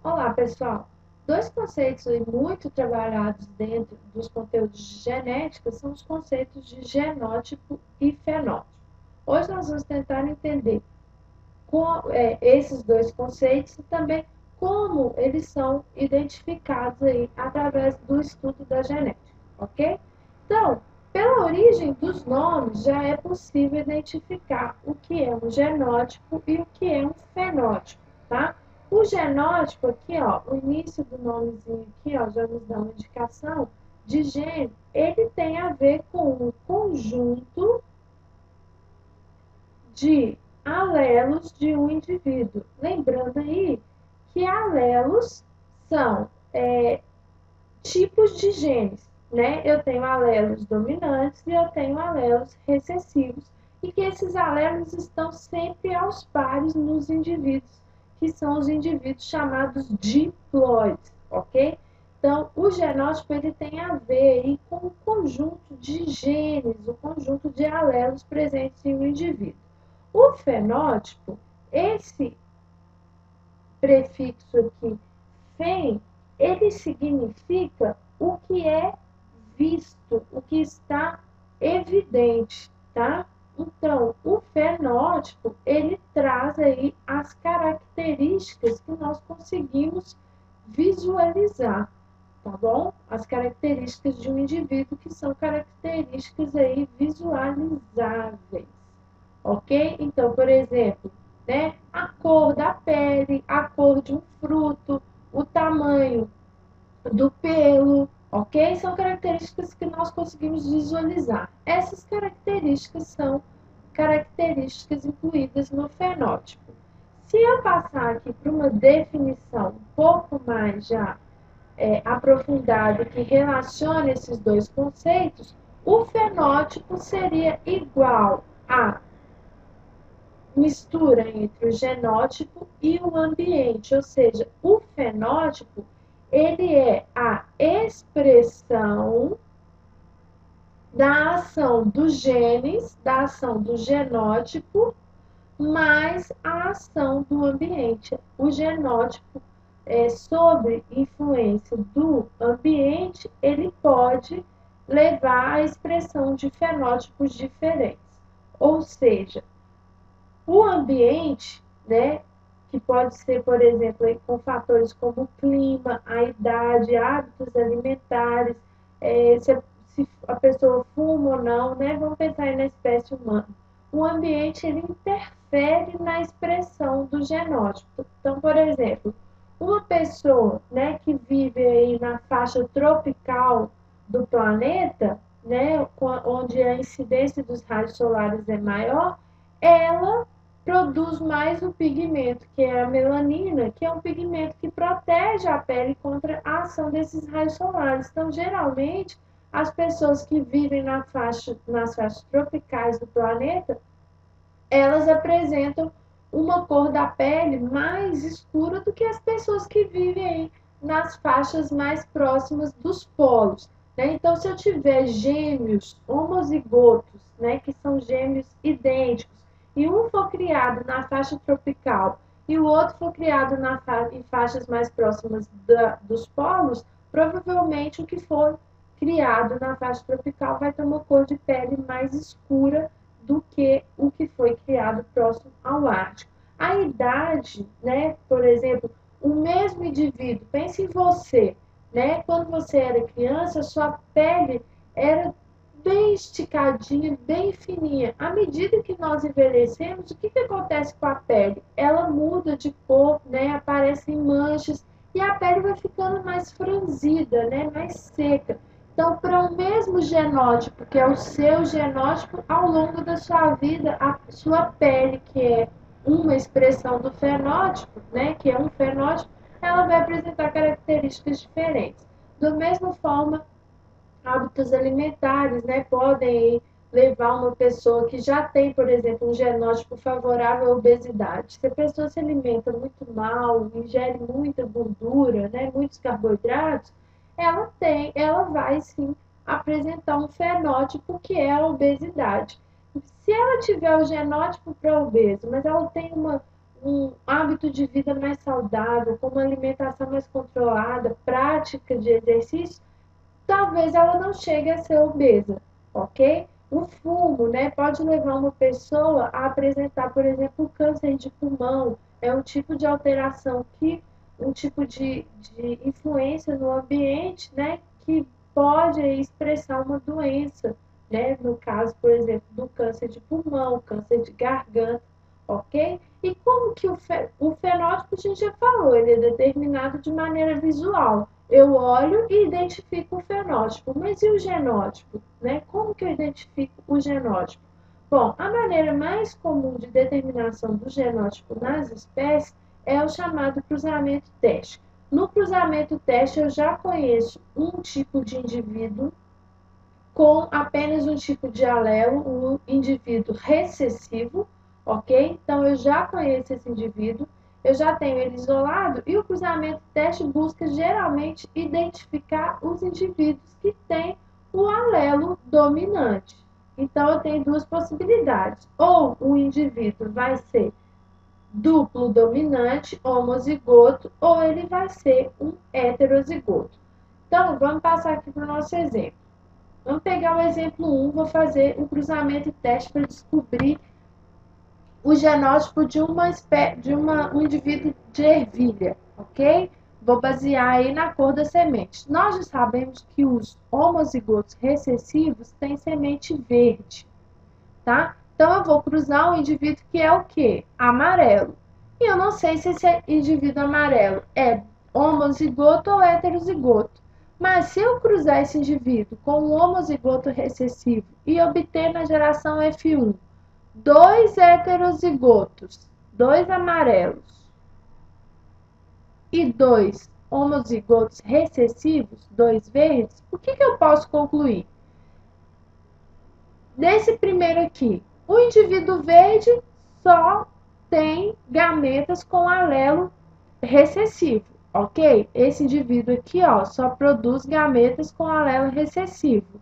Olá, pessoal! Dois conceitos aí muito trabalhados dentro dos conteúdos de genética são os conceitos de genótipo e fenótipo. Hoje nós vamos tentar entender esses dois conceitos e também como eles são identificados aí através do estudo da genética, ok? Então, pela origem dos nomes, já é possível identificar o que é um genótipo e o que é um fenótipo, tá? O genótipo aqui, ó, o início do nomezinho aqui, ó, já nos dá uma indicação de gene, ele tem a ver com um conjunto de alelos de um indivíduo. Lembrando aí que alelos são tipos de genes, né? Eu tenho alelos dominantes e eu tenho alelos recessivos, e que esses alelos estão sempre aos pares nos indivíduos, que são os indivíduos chamados diploides, ok? Então, o genótipo ele tem a ver aí com o conjunto de genes, o conjunto de alelos presentes em um indivíduo. O fenótipo, esse prefixo aqui, fen, ele significa o que é visto, o que está evidente, tá? Então, o fenótipo, ele traz aí as características que nós conseguimos visualizar, tá bom? As características de um indivíduo que são características aí visualizáveis, ok? Então, por exemplo, né, a cor da pele, a cor de um fruto, o tamanho do pelo, ok? São características que nós conseguimos visualizar. Essas características são características incluídas no fenótipo. Se eu passar aqui para uma definição um pouco mais já aprofundada que relaciona esses dois conceitos, o fenótipo seria igual a mistura entre o genótipo e o ambiente, ou seja, o fenótipo ele é a expressão da ação dos genes, da ação do genótipo, mais a ação do ambiente. O genótipo, sob influência do ambiente, ele pode levar à expressão de fenótipos diferentes. Ou seja, o ambiente, né, que pode ser, por exemplo, com fatores como o clima, a idade, hábitos alimentares, se a pessoa fuma ou não, né? Vamos pensar aí na espécie humana. O ambiente ele interfere na expressão do genótipo. Então, por exemplo, uma pessoa, né, que vive aí na faixa tropical do planeta, né, onde a incidência dos raios solares é maior, ela produz mais o pigmento, que é a melanina, que é um pigmento que protege a pele contra a ação desses raios solares. Então, geralmente, as pessoas que vivem nas faixas tropicais do planeta, elas apresentam uma cor da pele mais escura do que as pessoas que vivem aí nas faixas mais próximas dos polos, né? Então, se eu tiver gêmeos homozigotos, né, que são gêmeos idênticos, e um for criado na faixa tropical e o outro for criado em faixas mais próximas dos polos, provavelmente o que for criado na faixa tropical vai ter uma cor de pele mais escura do que o que foi criado próximo ao Ártico. A idade, né, por exemplo, o mesmo indivíduo, pense em você, né, quando você era criança, sua pele era bem esticadinha, bem fininha. À medida que nós envelhecemos, o que acontece com a pele? Ela muda de cor, né? Aparecem manchas e a pele vai ficando mais franzida, né? Mais seca. Então, para o mesmo genótipo, que é o seu genótipo, ao longo da sua vida, a sua pele, que é uma expressão do fenótipo, né? Que é um fenótipo, ela vai apresentar características diferentes. Da mesma forma, hábitos alimentares, né, podem levar uma pessoa que já tem, por exemplo, um genótipo favorável à obesidade. Se a pessoa se alimenta muito mal, ingere muita gordura, né, muitos carboidratos, ela vai sim apresentar um fenótipo que é a obesidade. Se ela tiver o genótipo para obeso, mas ela tem um hábito de vida mais saudável, com uma alimentação mais controlada, prática de exercício, talvez ela não chegue a ser obesa, ok? O fumo, né, pode levar uma pessoa a apresentar, por exemplo, câncer de pulmão. É um tipo de alteração que, um tipo de influência no ambiente, né, que pode expressar uma doença, né? No caso, por exemplo, do câncer de pulmão, câncer de garganta, ok? E como que o fenótipo a gente já falou, ele é determinado de maneira visual. Eu olho e identifico o fenótipo, mas e o genótipo, né? Como que eu identifico o genótipo? Bom, a maneira mais comum de determinação do genótipo nas espécies é o chamado cruzamento teste. No cruzamento teste, eu já conheço um tipo de indivíduo com apenas um tipo de alelo, o indivíduo recessivo, ok? Então, eu já conheço esse indivíduo, eu já tenho ele isolado, e o cruzamento teste busca geralmente identificar os indivíduos que têm o alelo dominante. Então, eu tenho duas possibilidades. Ou o indivíduo vai ser duplo dominante, homozigoto, ou ele vai ser um heterozigoto. Então, vamos passar aqui para o nosso exemplo. Vamos pegar o exemplo 1, vou fazer um cruzamento teste para descobrir o genótipo um indivíduo de ervilha, ok? Vou basear aí na cor da semente. Nós já sabemos que os homozigotos recessivos têm semente verde, tá? Então, eu vou cruzar um indivíduo que é o quê? Amarelo. E eu não sei se esse indivíduo amarelo é homozigoto ou heterozigoto. Mas se eu cruzar esse indivíduo com um homozigoto recessivo e obter na geração F1 dois heterozigotos, dois amarelos e dois homozigotos recessivos, dois verdes, o que eu posso concluir? Nesse primeiro aqui, o indivíduo verde só tem gametas com alelo recessivo, ok? Esse indivíduo aqui, ó, só produz gametas com alelo recessivo.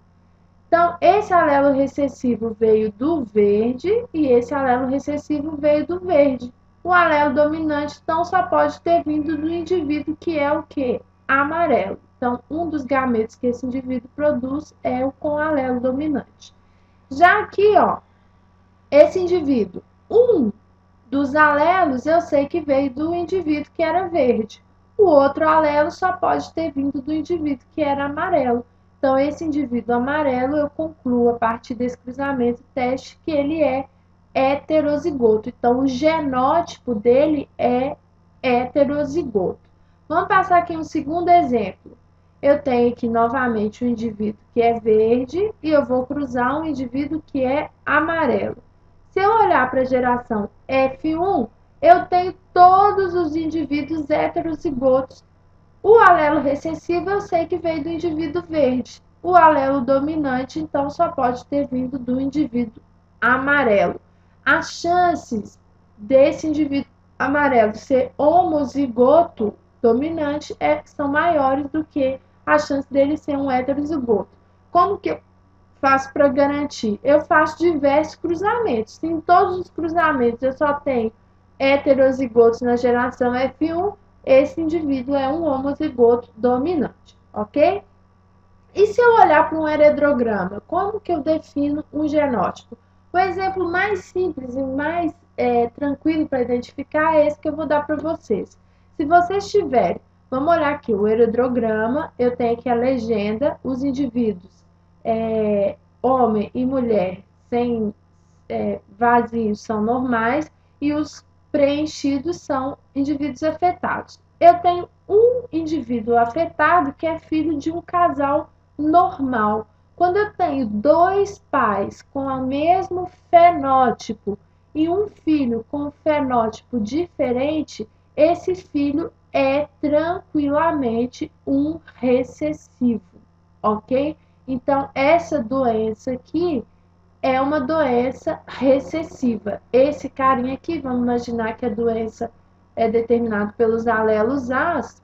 Então, esse alelo recessivo veio do verde e esse alelo recessivo veio do verde. O alelo dominante, então, só pode ter vindo do indivíduo que é o quê? Amarelo. Então, um dos gametos que esse indivíduo produz é o com alelo dominante. Já aqui, ó, esse indivíduo, um dos alelos eu sei que veio do indivíduo que era verde. O outro alelo só pode ter vindo do indivíduo que era amarelo. Então, esse indivíduo amarelo, eu concluo a partir desse cruzamento teste que ele é heterozigoto. Então, o genótipo dele é heterozigoto. Vamos passar aqui um segundo exemplo. Eu tenho aqui novamente um indivíduo que é verde e eu vou cruzar um indivíduo que é amarelo. Se eu olhar para a geração F1, eu tenho todos os indivíduos heterozigotos. O alelo recessivo eu sei que veio do indivíduo verde. O alelo dominante, então, só pode ter vindo do indivíduo amarelo. As chances desse indivíduo amarelo ser homozigoto dominante são maiores do que a chance dele ser um heterozigoto. Como que eu faço para garantir? Eu faço diversos cruzamentos. Se em todos os cruzamentos eu só tenho heterozigotos na geração F1, esse indivíduo é um homozigoto dominante, ok? E se eu olhar para um heredograma, como que eu defino um genótipo? O exemplo mais simples e mais tranquilo para identificar é esse que eu vou dar para vocês. Se vocês tiverem, vamos olhar aqui, o heredograma, eu tenho aqui a legenda, os indivíduos, homem e mulher sem vazios são normais e os preenchidos são indivíduos afetados. Eu tenho um indivíduo afetado que é filho de um casal normal. Quando eu tenho dois pais com o mesmo fenótipo e um filho com um fenótipo diferente, esse filho é tranquilamente um recessivo, ok? Então, essa doença aqui é uma doença recessiva. Esse carinha aqui, vamos imaginar que a doença é determinada pelos alelos As,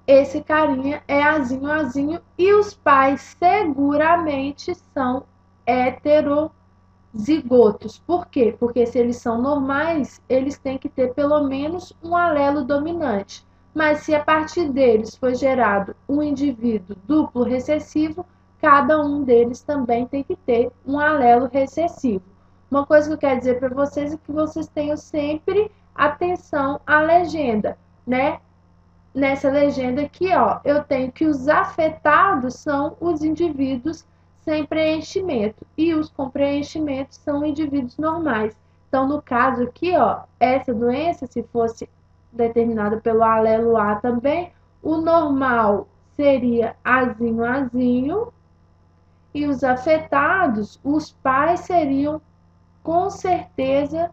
esse carinha é azinho, azinho, e os pais seguramente são heterozigotos, zigotos. Por quê? Porque se eles são normais, eles têm que ter pelo menos um alelo dominante. Mas se a partir deles foi gerado um indivíduo duplo recessivo, cada um deles também tem que ter um alelo recessivo. Uma coisa que eu quero dizer para vocês é que vocês tenham sempre atenção à legenda, né? Nessa legenda aqui, ó, eu tenho que os afetados são os indivíduos sem preenchimento e os com preenchimento são indivíduos normais. Então, no caso aqui, ó, essa doença, se fosse determinada pelo alelo A também, o normal seria Azinho, Azinho, e os afetados, os pais seriam com certeza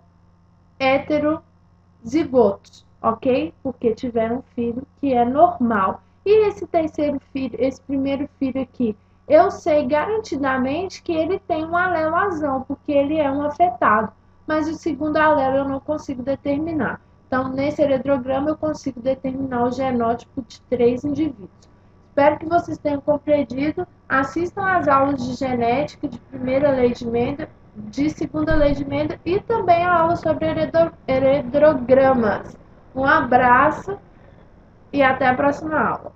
heterozigotos, ok? Porque tiveram um filho que é normal. E esse terceiro filho, esse primeiro filho aqui, eu sei garantidamente que ele tem um alelo azão, porque ele é um afetado. Mas o segundo alelo eu não consigo determinar. Então, nesse heredograma, eu consigo determinar o genótipo de 3 indivíduos. Espero que vocês tenham compreendido. Assistam às aulas de genética, de primeira lei de Mendel, de segunda lei de Mendel e também a aula sobre heredrogramas. Um abraço e até a próxima aula.